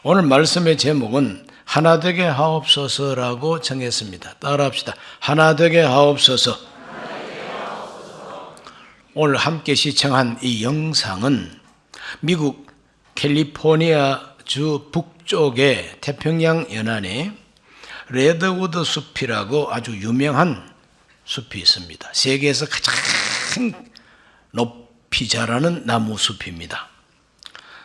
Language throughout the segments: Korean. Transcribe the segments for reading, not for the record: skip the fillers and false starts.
오늘 말씀의 제목은 하나 되게 하옵소서라고 정했습니다. 따라합시다. 하나 되게 하옵소서. 오늘 함께 시청한 이 영상은 미국 캘리포니아 주 북쪽의 태평양 연안에 레드우드 숲이라고 아주 유명한 숲이 있습니다. 세계에서 가장 높이 자라는 나무 숲입니다.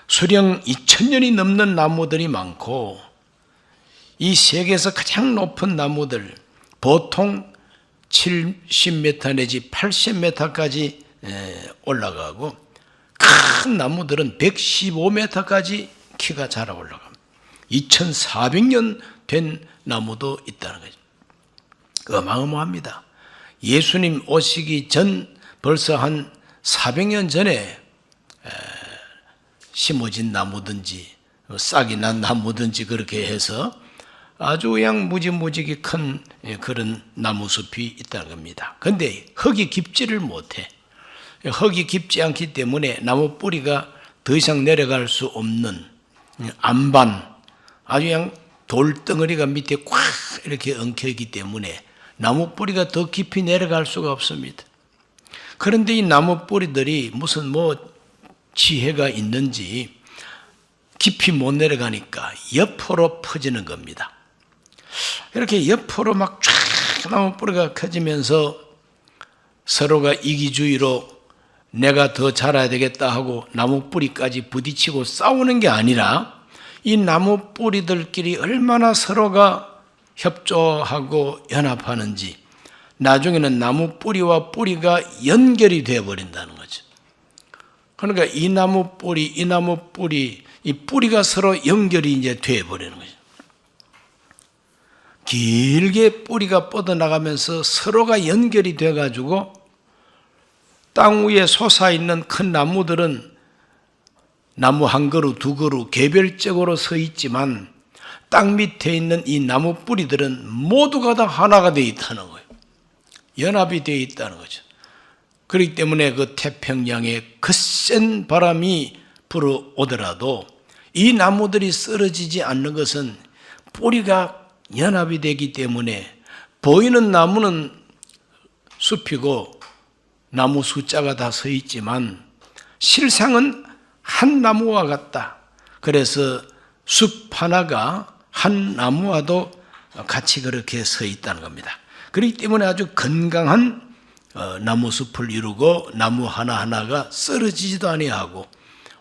수령 2000년이 넘는 나무들이 많고, 이 세계에서 가장 높은 나무들 보통 70m 내지 80m까지 올라가고, 큰 나무들은 115m까지 키가 자라 올라갑니다. 2400년 된 나무도 있다는 거죠. 어마어마합니다. 예수님 오시기 전 벌써 한 400년 전에 심어진 나무든지 싹이 난 나무든지 그렇게 해서 아주 그냥 무지무지하게 큰 그런 나무숲이 있다는 겁니다. 그런데 흙이 깊지를 못해. 흙이 깊지 않기 때문에 나무 뿌리가 더 이상 내려갈 수 없는 안반, 아주 그냥 돌덩어리가 밑에 꽉 이렇게 엉켜 있기 때문에 나무 뿌리가 더 깊이 내려갈 수가 없습니다. 그런데 이 나무 뿌리들이 무슨 지혜가 있는지 깊이 못 내려가니까 옆으로 퍼지는 겁니다. 이렇게 옆으로 막 쫙 나무 뿌리가 커지면서 서로가 이기주의로 내가 더 자라야 되겠다 하고 나무 뿌리까지 부딪히고 싸우는 게 아니라 이 나무 뿌리들끼리 얼마나 서로가 협조하고 연합하는지 나중에는 나무 뿌리와 뿌리가 연결이 되어버린다는 거죠. 그러니까 이 나무 뿌리, 이 뿌리가 서로 연결이 이제 되어버리는 거죠. 길게 뿌리가 뻗어나가면서 서로가 연결이 돼가지고 땅 위에 솟아있는 큰 나무들은 나무 한 그루, 두 그루 개별적으로 서 있지만 땅 밑에 있는 이 나무 뿌리들은 모두가 다 하나가 되어 있다는 거예요. 연합이 되어 있다는 거죠. 그렇기 때문에 그 태평양에 거센 바람이 불어오더라도 이 나무들이 쓰러지지 않는 것은 뿌리가 연합이 되기 때문에 보이는 나무는 숲이고 나무 숫자가 다 서 있지만 실상은 한 나무와 같다. 그래서 숲 하나가 한 나무와도 같이 그렇게 서 있다는 겁니다. 그렇기 때문에 아주 건강한 나무 숲을 이루고 나무 하나하나가 쓰러지지도 아니하고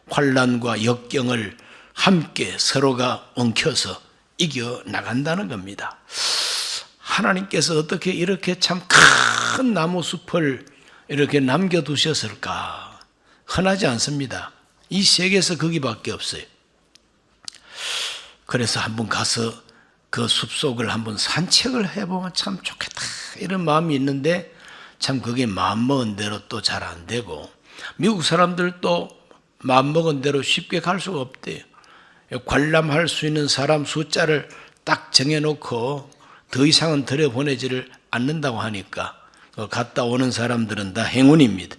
환난과 역경을 함께 서로가 엉켜서 이겨나간다는 겁니다. 하나님께서 어떻게 이렇게 참 큰 나무 숲을 이렇게 남겨두셨을까? 흔하지 않습니다. 이 세계에서 거기밖에 없어요. 그래서 한번 가서 그 숲속을 한번 산책을 해보면 참 좋겠다 이런 마음이 있는데 참 그게 마음먹은 대로 또 잘 안 되고 미국 사람들도 마음먹은 대로 쉽게 갈 수가 없대요. 관람할 수 있는 사람 숫자를 딱 정해놓고 더 이상은 들여보내지를 않는다고 하니까 갔다 오는 사람들은 다 행운입니다.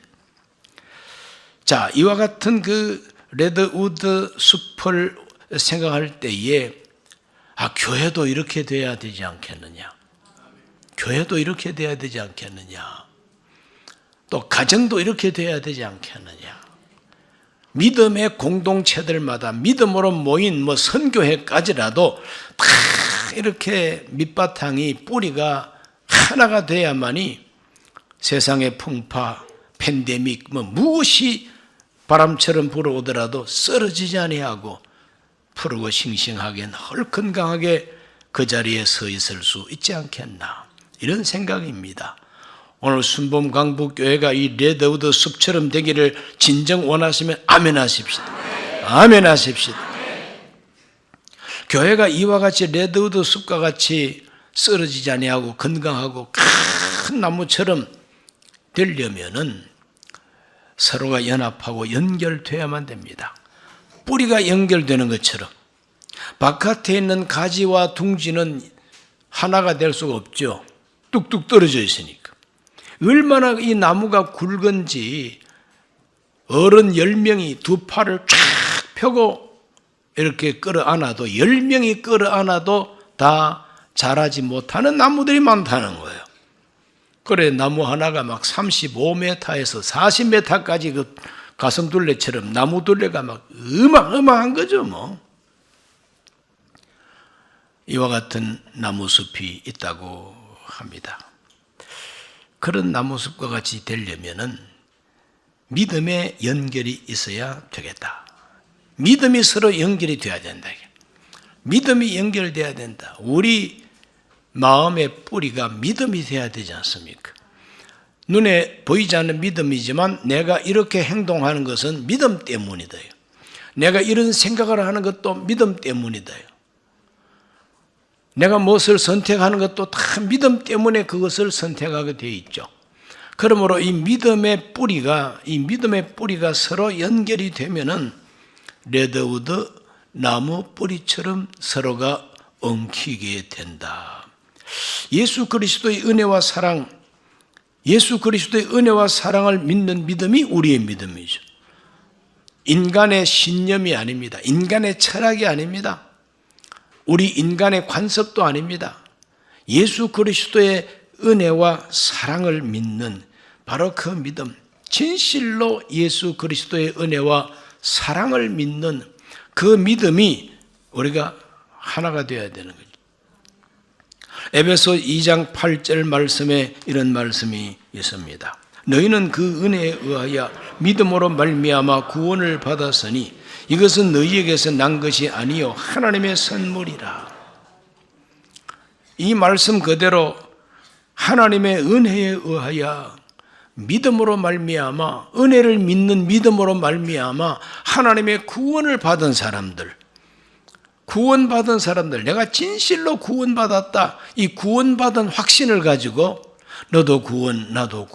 자, 이와 같은 그 레드우드 숲을 생각할 때에 교회도 이렇게 돼야 되지 않겠느냐, 교회도 이렇게 돼야 되지 않겠느냐, 또 가정도 이렇게 돼야 되지 않겠느냐, 믿음의 공동체들마다 믿음으로 모인 선교회까지라도 다 이렇게 밑바탕이 뿌리가 하나가 돼야만이 세상의 풍파, 팬데믹 무엇이 바람처럼 불어오더라도 쓰러지지 아니하고 푸르고 싱싱하게 헐건강하게 그 자리에 서 있을 수 있지 않겠나, 이런 생각입니다. 오늘 순범 강북교회가 이 레드우드 숲처럼 되기를 진정 원하시면 아멘 하십시다. 아멘 하십시다. 교회가 이와 같이 레드우드 숲과 같이 쓰러지지 아니하고 건강하고 큰 나무처럼 되려면은 서로가 연합하고 연결돼야만 됩니다. 뿌리가 연결되는 것처럼 바깥에 있는 가지와 둥지는 하나가 될 수가 없죠. 뚝뚝 떨어져 있으니까. 얼마나 이 나무가 굵은지 어른 10명이 두 팔을 쫙 펴고 이렇게 끌어안아도 10명이 끌어안아도 다 자라지 못하는 나무들이 많다는 거예요. 그래 나무 하나가 막 35m에서 40m까지 그 가슴둘레처럼 나무둘레가 막 어마어마한 거죠 뭐. 이와 같은 나무숲이 있다고 합니다. 그런 나무숲과 같이 되려면은 믿음의 연결이 있어야 되겠다. 믿음이 서로 연결이 돼야 된다. 믿음이 연결돼야 된다. 우리 마음의 뿌리가 믿음이 돼야 되지 않습니까? 눈에 보이지 않는 믿음이지만 내가 이렇게 행동하는 것은 믿음 때문이다. 내가 이런 생각을 하는 것도 믿음 때문이다. 내가 무엇을 선택하는 것도 다 믿음 때문에 그것을 선택하게 되어 있죠. 그러므로 이 믿음의 뿌리가 서로 연결이 되면은 레드우드 나무 뿌리처럼 서로가 엉키게 된다. 예수 그리스도의 은혜와 사랑을 믿는 믿음이 우리의 믿음이죠. 인간의 신념이 아닙니다. 인간의 철학이 아닙니다. 우리 인간의 관습도 아닙니다. 예수 그리스도의 은혜와 사랑을 믿는 바로 그 믿음, 진실로 예수 그리스도의 은혜와 사랑을 믿는 그 믿음이 우리가 하나가 되어야 되는 거죠. 에베소 2장 8절 말씀에 이런 말씀이 있습니다. 너희는 그 은혜에 의하여 믿음으로 말미암아 구원을 받았으니 이것은 너희에게서 난 것이 아니요 하나님의 선물이라. 이 말씀 그대로 하나님의 은혜에 의하여 믿음으로 말미암아 은혜를 믿는 믿음으로 말미암아 하나님의 구원을 받은 사람들, 내가 진실로 구원받았다. 이 구원받은 확신을 가지고 너도 구원, 나도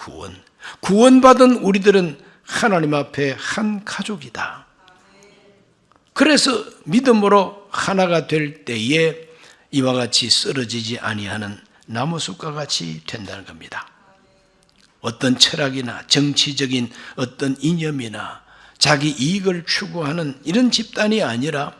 구원받은 우리들은 하나님 앞에 한 가족이다. 그래서 믿음으로 하나가 될 때에 이와 같이 쓰러지지 아니하는 나무숲과 같이 된다는 겁니다. 어떤 철학이나 정치적인 어떤 이념이나 자기 이익을 추구하는 이런 집단이 아니라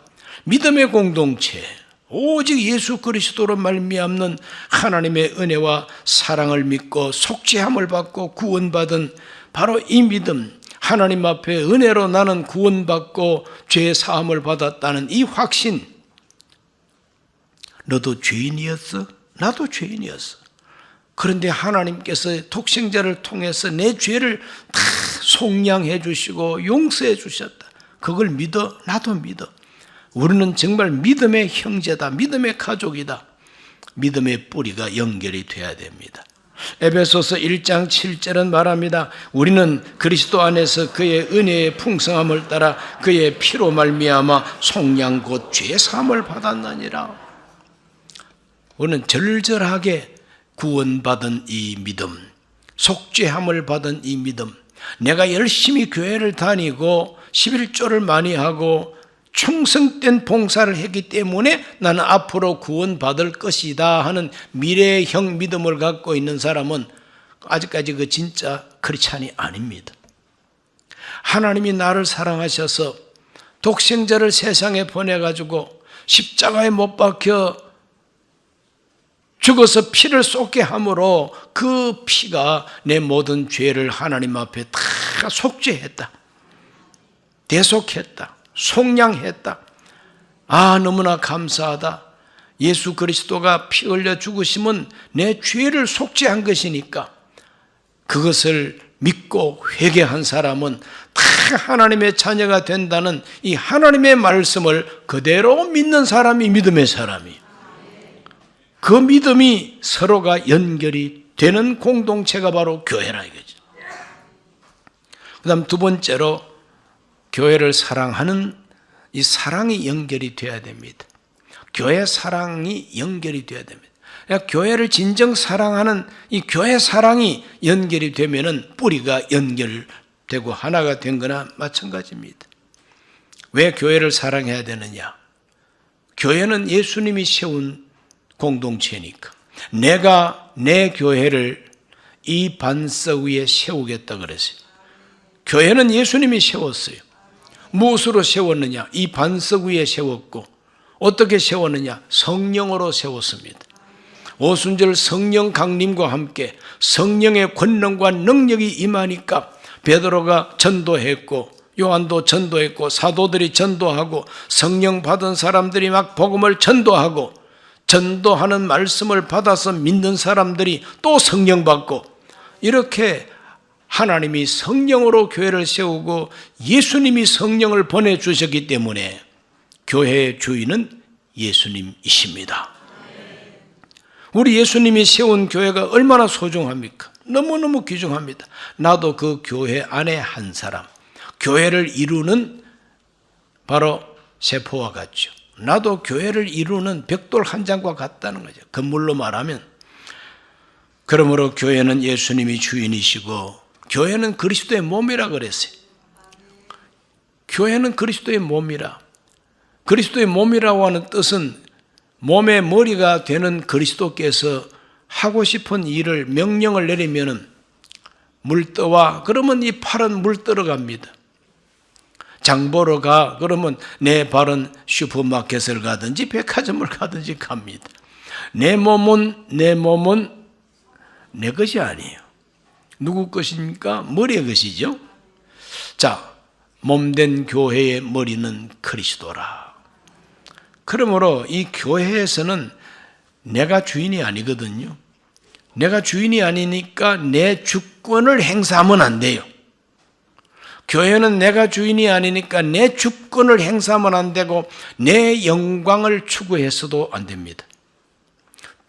믿음의 공동체, 오직 예수 그리스도로 말미암는 하나님의 은혜와 사랑을 믿고 속죄함을 받고 구원받은 바로 이 믿음, 하나님 앞에 은혜로 나는 구원받고 죄 사함을 받았다는 이 확신. 너도 죄인이었어? 나도 죄인이었어. 그런데 하나님께서 독생자를 통해서 내 죄를 다 속량해 주시고 용서해 주셨다. 그걸 믿어? 나도 믿어. 우리는 정말 믿음의 형제다. 믿음의 가족이다. 믿음의 뿌리가 연결이 돼야 됩니다. 에베소서 1장 7절은 말합니다. 우리는 그리스도 안에서 그의 은혜의 풍성함을 따라 그의 피로 말미암아 속량 곧 죄 사함을 받았느니라. 우리는 절절하게 구원받은 이 믿음, 속죄함을 받은 이 믿음, 내가 열심히 교회를 다니고 11조를 많이 하고 충성된 봉사를 했기 때문에 나는 앞으로 구원받을 것이다 하는 미래형 믿음을 갖고 있는 사람은 아직까지 그 진짜 크리스찬이 아닙니다. 하나님이 나를 사랑하셔서 독생자를 세상에 보내가지고 십자가에 못 박혀 죽어서 피를 쏟게 함으로 그 피가 내 모든 죄를 하나님 앞에 다 속죄했다. 대속했다. 속량했다. 아, 너무나 감사하다. 예수 그리스도가 피 흘려 죽으심은 내 죄를 속죄한 것이니까 그것을 믿고 회개한 사람은 다 하나님의 자녀가 된다는 이 하나님의 말씀을 그대로 믿는 사람이 믿음의 사람이에요. 그 믿음이 서로가 연결이 되는 공동체가 바로 교회라 이거죠. 그 다음 두 번째로 교회를 사랑하는 이 사랑이 연결이 돼야 됩니다. 교회 사랑이 연결이 돼야 됩니다. 그러니까 교회를 진정 사랑하는 이 교회 사랑이 연결이 되면은 뿌리가 연결되고 하나가 된 거나 마찬가지입니다. 왜 교회를 사랑해야 되느냐? 교회는 예수님이 세운 공동체니까. 내가 내 교회를 이 반석 위에 세우겠다 그랬어요. 교회는 예수님이 세웠어요. 무엇으로 세웠느냐? 이 반석 위에 세웠고 어떻게 세웠느냐? 성령으로 세웠습니다. 오순절 성령 강림과 함께 성령의 권능과 능력이 임하니까 베드로가 전도했고 요한도 전도했고 사도들이 전도하고 성령 받은 사람들이 막 복음을 전도하고 전도하는 말씀을 받아서 믿는 사람들이 또 성령 받고 이렇게 하나님이 성령으로 교회를 세우고 예수님이 성령을 보내주셨기 때문에 교회의 주인은 예수님이십니다. 우리 예수님이 세운 교회가 얼마나 소중합니까? 너무너무 귀중합니다. 나도 그 교회 안에 한 사람, 교회를 이루는 바로 세포와 같죠. 나도 교회를 이루는 벽돌 한 장과 같다는 거죠. 건물로 말하면. 그러므로 교회는 예수님이 주인이시고 교회는 그리스도의 몸이라 그랬어요. 교회는 그리스도의 몸이라. 그리스도의 몸이라고 하는 뜻은 몸의 머리가 되는 그리스도께서 하고 싶은 일을 명령을 내리면은 물 떠와 그러면 이 팔은 물 떨어갑니다. 장 보러 가 그러면 내 발은 슈퍼마켓을 가든지 백화점을 가든지 갑니다. 내 몸은 내 것이 아니에요. 누구 것입니까? 머리의 것이죠. 자, 몸된 교회의 머리는 그리스도라. 그러므로 이 교회에서는 내가 주인이 아니거든요. 내가 주인이 아니니까 내 주권을 행사하면 안 돼요. 교회는 내가 주인이 아니니까 내 주권을 행사하면 안 되고 내 영광을 추구해서도 안 됩니다.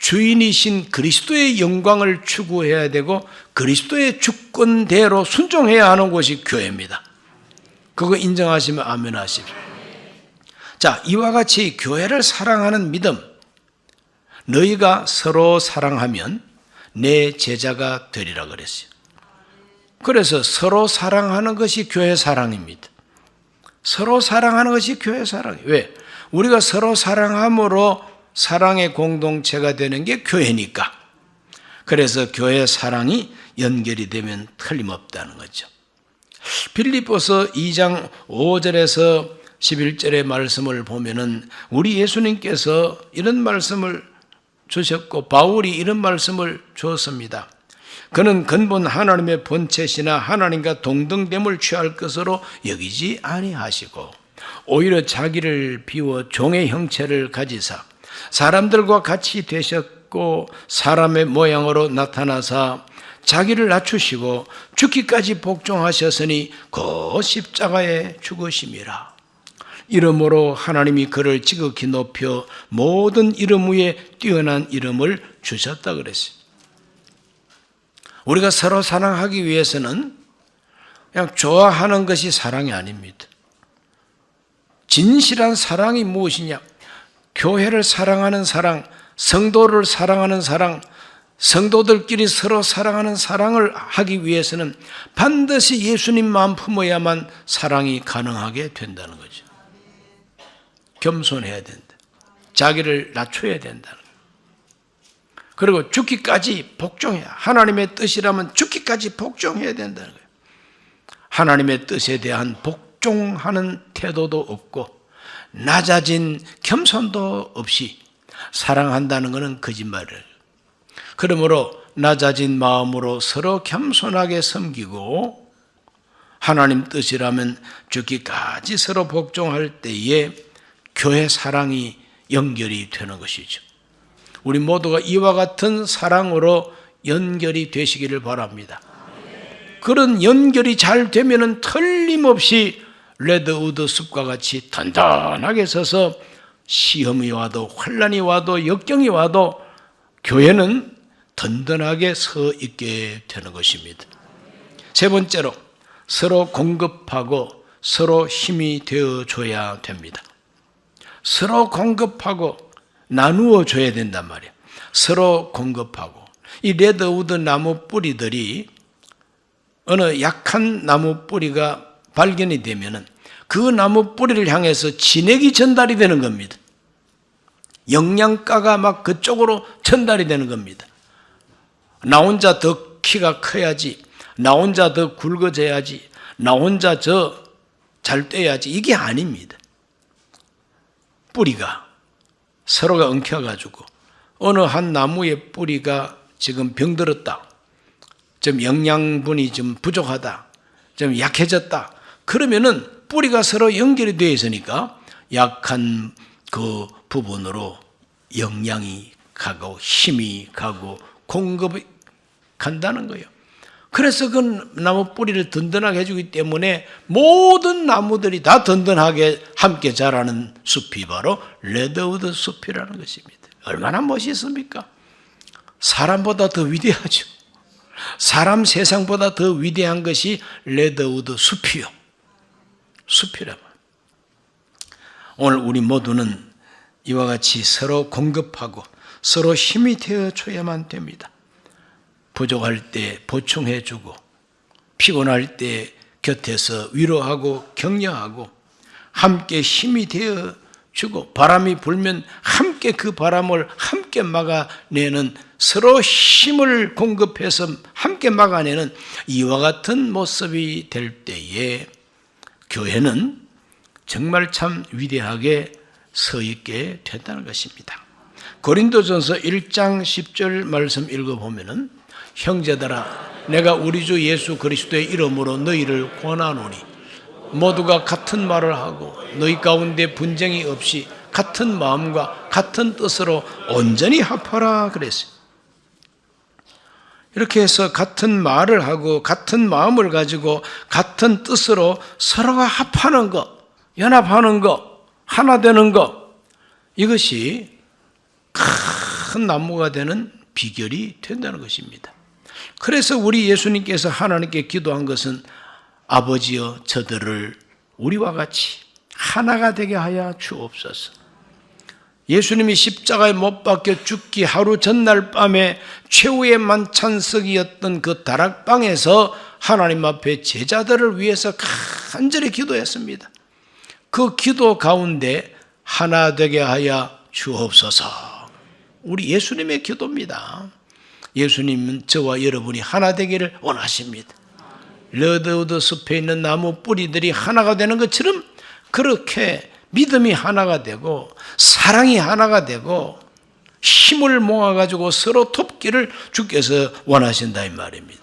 주인이신 그리스도의 영광을 추구해야 되고 그리스도의 주권대로 순종해야 하는 곳이 교회입니다. 그거 인정하시면 아멘 하십시오. 자, 이와 같이 교회를 사랑하는 믿음, 너희가 서로 사랑하면 내 제자가 되리라 그랬어요. 그래서 서로 사랑하는 것이 교회 사랑입니다. 서로 사랑하는 것이 교회 사랑이에요. 왜? 우리가 서로 사랑함으로 사랑의 공동체가 되는 게 교회니까. 그래서 교회 사랑이 연결이 되면 틀림없다는 거죠. 빌립보서 2장 5절에서 11절의 말씀을 보면은 우리 예수님께서 이런 말씀을 주셨고 바울이 이런 말씀을 주었습니다. 그는 근본 하나님의 본체시나 하나님과 동등됨을 취할 것으로 여기지 아니하시고 오히려 자기를 비워 종의 형체를 가지사 사람들과 같이 되셨고 사람의 모양으로 나타나사 자기를 낮추시고 죽기까지 복종하셨으니 그 십자가에 죽으심이라. 이러므로 하나님이 그를 지극히 높여 모든 이름 위에 뛰어난 이름을 주셨다 그랬어요. 우리가 서로 사랑하기 위해서는 그냥 좋아하는 것이 사랑이 아닙니다. 진실한 사랑이 무엇이냐? 교회를 사랑하는 사랑, 성도를 사랑하는 사랑, 성도들끼리 서로 사랑하는 사랑을 하기 위해서는 반드시 예수님 마음 품어야만 사랑이 가능하게 된다는 거죠. 겸손해야 된다. 자기를 낮춰야 된다는 거예요. 그리고 죽기까지 복종해야, 하나님의 뜻이라면 죽기까지 복종해야 된다는 거예요. 하나님의 뜻에 대한 복종하는 태도도 없고 낮아진 겸손도 없이 사랑한다는 것은 거짓말을. 그러므로 낮아진 마음으로 서로 겸손하게 섬기고 하나님 뜻이라면 죽기까지 서로 복종할 때에 교회 사랑이 연결이 되는 것이죠. 우리 모두가 이와 같은 사랑으로 연결이 되시기를 바랍니다. 그런 연결이 잘 되면은 틀림없이 레드우드 숲과 같이 단단하게 서서 시험이 와도 환난이 와도 역경이 와도 교회는 든든하게 서 있게 되는 것입니다. 세 번째로 서로 공급하고 서로 힘이 되어줘야 됩니다. 서로 공급하고 나누어 줘야 된단 말이에요. 서로 공급하고. 이 레드우드 나무 뿌리들이 어느 약한 나무 뿌리가 발견이 되면은 그 나무 뿌리를 향해서 진액이 전달이 되는 겁니다. 영양가가 막 그쪽으로 전달이 되는 겁니다. 나 혼자 더 키가 커야지, 나 혼자 더 굵어져야지, 나 혼자 저 잘 떼야지 이게 아닙니다. 뿌리가 서로가 엉켜가지고 어느 한 나무의 뿌리가 지금 병들었다, 좀 영양분이 좀 부족하다, 좀 약해졌다, 그러면은 뿌리가 서로 연결이 되어 있으니까 약한 그 부분으로 영양이 가고 힘이 가고 공급이 간다는 거예요. 그래서 그 나무 뿌리를 든든하게 해주기 때문에 모든 나무들이 다 든든하게 함께 자라는 숲이 바로 레드우드 숲이라는 것입니다. 얼마나 멋있습니까? 사람보다 더 위대하죠. 사람 세상보다 더 위대한 것이 레드우드 숲이요. 숲이라고. 오늘 우리 모두는 이와 같이 서로 공급하고 서로 힘이 되어줘야만 됩니다. 부족할 때 보충해주고, 피곤할 때 곁에서 위로하고 격려하고, 함께 힘이 되어주고, 바람이 불면 함께 그 바람을 함께 막아내는, 서로 힘을 공급해서 함께 막아내는 이와 같은 모습이 될 때에 교회는 정말 참 위대하게 서 있게 된다는 것입니다. 고린도전서 1장 10절 말씀 읽어보면은, 형제들아 내가 우리 주 예수 그리스도의 이름으로 너희를 권하노니 모두가 같은 말을 하고 너희 가운데 분쟁이 없이 같은 마음과 같은 뜻으로 온전히 합하라 그랬어요. 이렇게 해서 같은 말을 하고 같은 마음을 가지고 같은 뜻으로 서로가 합하는 것, 연합하는 것, 하나 되는 것, 이것이 큰 나무가 되는 비결이 된다는 것입니다. 그래서 우리 예수님께서 하나님께 기도한 것은 아버지여 저들을 우리와 같이 하나가 되게 하여 주옵소서. 예수님이 십자가에 못 박혀 죽기 하루 전날 밤에 최후의 만찬석이었던 그 다락방에서 하나님 앞에 제자들을 위해서 간절히 기도했습니다. 그 기도 가운데 하나 되게 하여 주옵소서. 우리 예수님의 기도입니다. 예수님은 저와 여러분이 하나 되기를 원하십니다. 레드우드 숲에 있는 나무 뿌리들이 하나가 되는 것처럼 그렇게 믿음이 하나가 되고 사랑이 하나가 되고 힘을 모아가지고 서로 돕기를 주께서 원하신다 이 말입니다.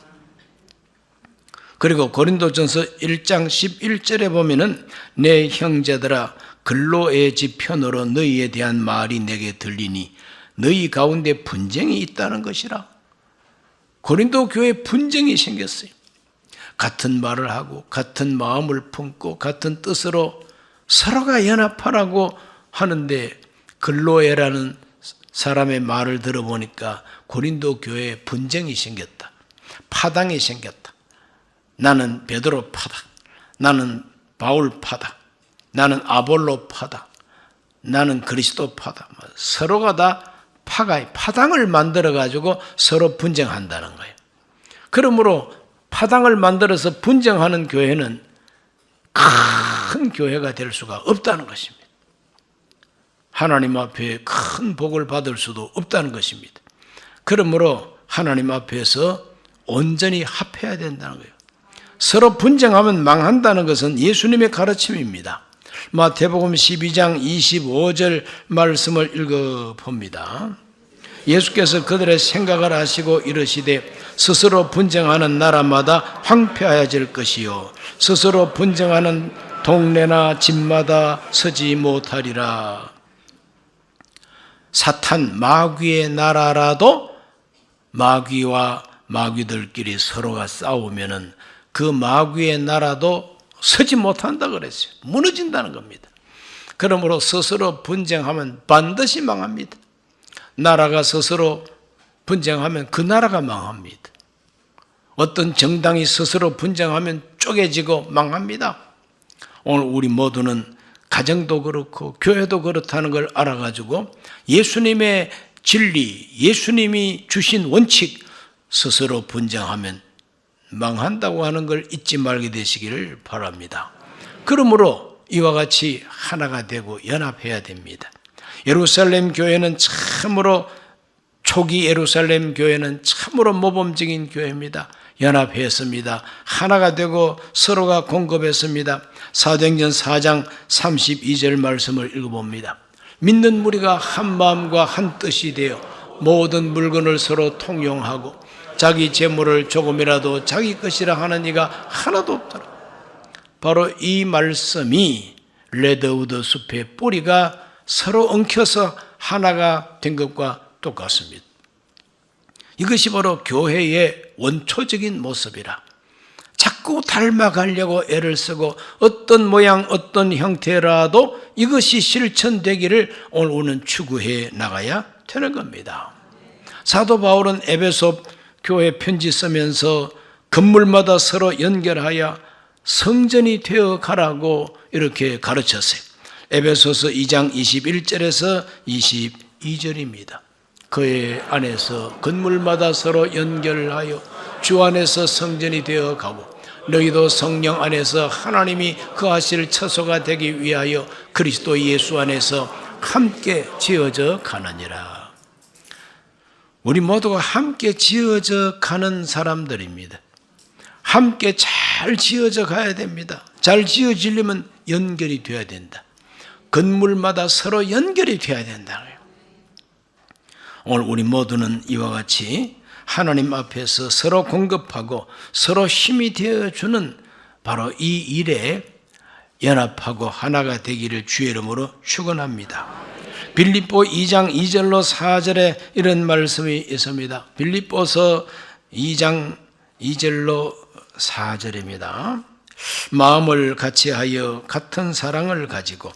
그리고 고린도전서 1장 11절에 보면은 내 형제들아 글로의 집 편으로 너희에 대한 말이 내게 들리니 너희 가운데 분쟁이 있다는 것이라. 고린도 교회에 분쟁이 생겼어요. 같은 말을 하고 같은 마음을 품고 같은 뜻으로 서로가 연합하라고 하는데 글로에라는 사람의 말을 들어보니까 고린도 교회에 분쟁이 생겼다. 파당이 생겼다. 나는 베드로 파다. 나는 바울 파다. 나는 아볼로 파다. 나는 그리스도 파다. 서로가 다 파당을 만들어가지고 서로 분쟁한다는 거예요. 그러므로 파당을 만들어서 분쟁하는 교회는 큰 교회가 될 수가 없다는 것입니다. 하나님 앞에 큰 복을 받을 수도 없다는 것입니다. 그러므로 하나님 앞에서 온전히 합해야 된다는 거예요. 서로 분쟁하면 망한다는 것은 예수님의 가르침입니다. 마태복음 12장 25절 말씀을 읽어봅니다. 예수께서 그들의 생각을 아시고 이르시되 스스로 분쟁하는 나라마다 황폐하여질 것이요 스스로 분쟁하는 동네나 집마다 서지 못하리라. 사탄 마귀의 나라라도 마귀와 마귀들끼리 서로가 싸우면은 그 마귀의 나라도 서지 못한다 그랬어요. 무너진다는 겁니다. 그러므로 스스로 분쟁하면 반드시 망합니다. 나라가 스스로 분쟁하면 그 나라가 망합니다. 어떤 정당이 스스로 분쟁하면 쪼개지고 망합니다. 오늘 우리 모두는 가정도 그렇고 교회도 그렇다는 걸 알아가지고 예수님의 진리, 예수님이 주신 원칙, 스스로 분쟁하면 망한다고 하는 걸 잊지 말게 되시기를 바랍니다. 그러므로 이와 같이 하나가 되고 연합해야 됩니다. 예루살렘 교회는 참으로 초기 예루살렘 교회는 참으로 모범적인 교회입니다. 연합했습니다. 하나가 되고 서로가 공급했습니다. 사도행전 4장 32절 말씀을 읽어봅니다. 믿는 무리가 한 마음과 한 뜻이 되어 모든 물건을 서로 통용하고 자기 재물을 조금이라도 자기 것이라 하는 이가 하나도 없더라. 바로 이 말씀이 레드우드 숲의 뿌리가 서로 엉켜서 하나가 된 것과 똑같습니다. 이것이 바로 교회의 원초적인 모습이라. 자꾸 닮아가려고 애를 쓰고 어떤 모양 어떤 형태라도 이것이 실천되기를 오늘 우리는 추구해 나가야 되는 겁니다. 사도 바울은 에베소 교회 편지 쓰면서 건물마다 서로 연결하여 성전이 되어 가라고 이렇게 가르쳤어요. 에베소서 2장 21절에서 22절입니다. 그의 안에서 건물마다 서로 연결하여 주 안에서 성전이 되어 가고 너희도 성령 안에서 하나님이 거하실 처소가 되기 위하여 그리스도 예수 안에서 함께 지어져 가느니라. 우리 모두가 함께 지어져 가는 사람들입니다. 함께 잘 지어져 가야 됩니다. 잘 지어지려면 연결이 돼야 된다. 건물마다 서로 연결이 돼야 된다. 오늘 우리 모두는 이와 같이 하나님 앞에서 서로 공급하고 서로 힘이 되어주는 바로 이 일에 연합하고 하나가 되기를 주의 이름으로 축원합니다. 빌립보 2장 2절로 4절에 이런 말씀이 있습니다. 빌립보서 2장 2절로 4절입니다. 마음을 같이하여 같은 사랑을 가지고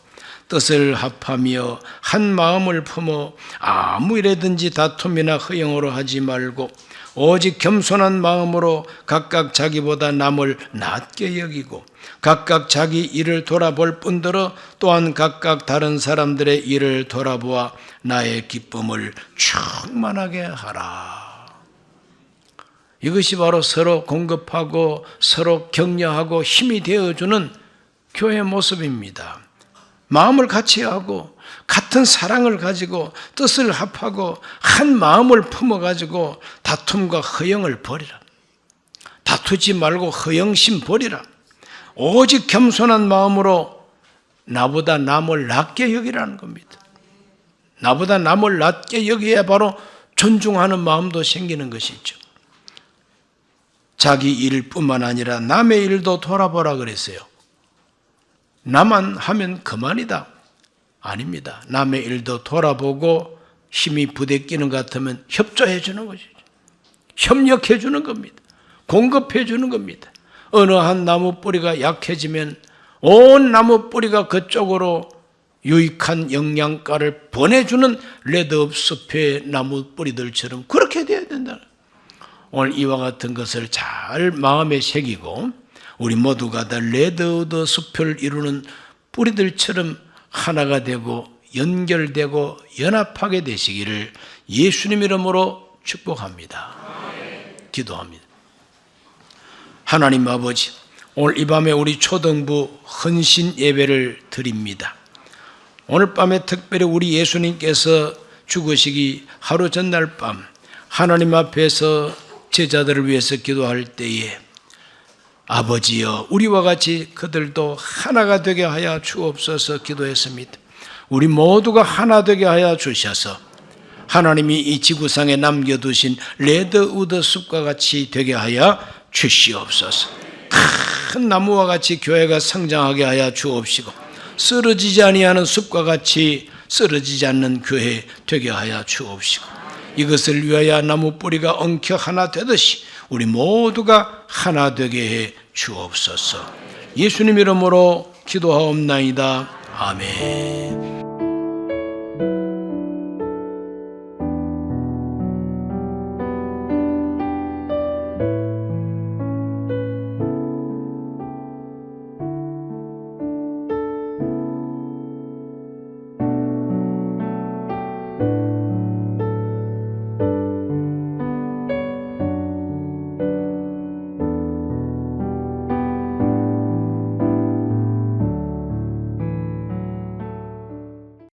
뜻을 합하며 한 마음을 품어 아무 일에든지 다툼이나 허영으로 하지 말고 오직 겸손한 마음으로 각각 자기보다 남을 낮게 여기고 각각 자기 일을 돌아볼 뿐더러 또한 각각 다른 사람들의 일을 돌아보아 나의 기쁨을 충만하게 하라. 이것이 바로 서로 공급하고 서로 격려하고 힘이 되어주는 교회 모습입니다. 마음을 같이 하고 같은 사랑을 가지고 뜻을 합하고 한 마음을 품어가지고 다툼과 허영을 버리라. 다투지 말고 허영심 버리라. 오직 겸손한 마음으로 나보다 남을 낮게 여기라는 겁니다. 나보다 남을 낮게 여기야 바로 존중하는 마음도 생기는 것이죠. 자기 일뿐만 아니라 남의 일도 돌아보라 그랬어요. 나만 하면 그만이다. 아닙니다. 남의 일도 돌아보고 힘이 부대끼는 것 같으면 협조해 주는 것이죠. 협력해 주는 겁니다. 공급해 주는 겁니다. 어느 한 나무 뿌리가 약해지면 온 나무 뿌리가 그쪽으로 유익한 영양가를 보내주는 레드업 숲의 나무 뿌리들처럼 그렇게 돼야 된다. 오늘 이와 같은 것을 잘 마음에 새기고 우리 모두가 다 레드우드 숲을 이루는 뿌리들처럼 하나가 되고 연결되고 연합하게 되시기를 예수님 이름으로 축복합니다. 기도합니다. 하나님 아버지, 오늘 이 밤에 우리 초등부 헌신 예배를 드립니다. 오늘 밤에 특별히 우리 예수님께서 죽으시기 하루 전날 밤 하나님 앞에서 제자들을 위해서 기도할 때에 아버지여 우리와 같이 그들도 하나가 되게 하여 주옵소서 기도했습니다. 우리 모두가 하나 되게 하여 주셔서 하나님이 이 지구상에 남겨두신 레드우드 숲과 같이 되게 하여 주시옵소서. 큰 나무와 같이 교회가 성장하게 하여 주옵시고 쓰러지지 아니하는 숲과 같이 쓰러지지 않는 교회 되게 하여 주옵시고 이것을 위하여 나무 뿌리가 엉켜 하나 되듯이 우리 모두가 하나 되게 해 주옵소서. 예수님 이름으로 기도하옵나이다. 아멘.